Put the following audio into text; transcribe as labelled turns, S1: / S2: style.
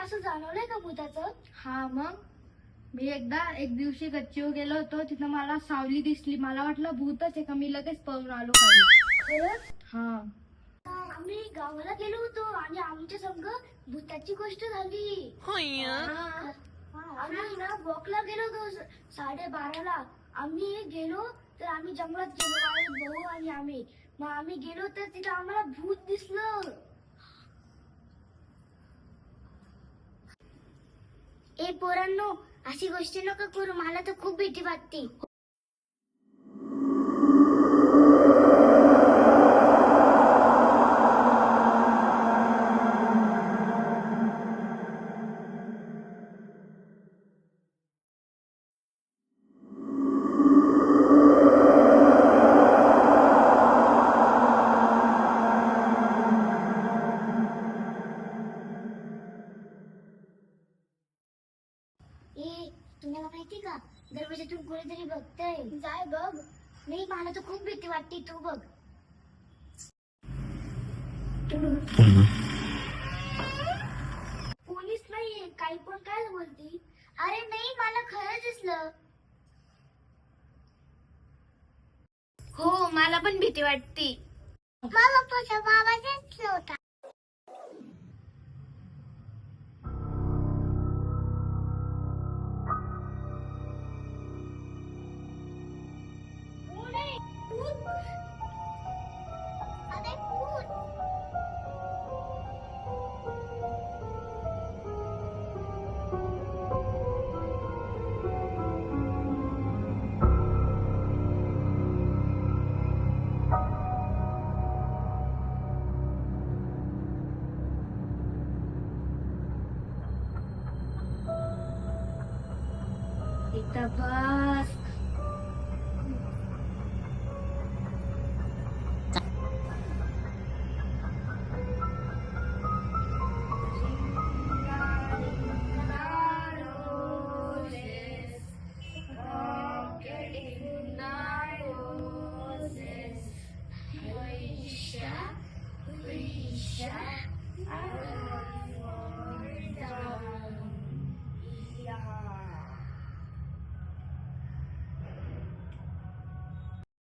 S1: असं जाणवलंय का भूताचं?
S2: हा मग मी एक दिवशी गच्चीवर गेलो होतो, तिथं मला सावली दिसली. मला वाटलं भूतच आहे का, मी लगेच पळून आलो खाली.
S1: खरंच?
S2: हा
S1: आम्ही गावाला गेलो होतो आणि आमच्या संग भूताची गोष्ट झाली.
S2: हा.
S1: आम्ही ना वॉकला गेलो होतो 12:30ला. आम्ही गेलो तर आम्ही जंगलात गेलो माझे भाऊ आणि आम्ही. मग आम्ही गेलो तर तिथं आम्हाला भूत दिसलं. ए पोरांनो, अशी गोष्टी नका करू, मला तर खूप भीती वाटते. ए तुम्हाला माहिती का, दरवाजातून कोणीतरी बघतंय. जाय बघ. नाही, मला तर खूप भीती वाटते, तू बघ. कोणीच नाहीये, काही पण काय बोलती. अरे नाही, मला खरं दिसलं.
S2: हो, मला पण भीती वाटते.
S1: मला पप्पाचा बाबा दिसला होता.
S2: इथं बस.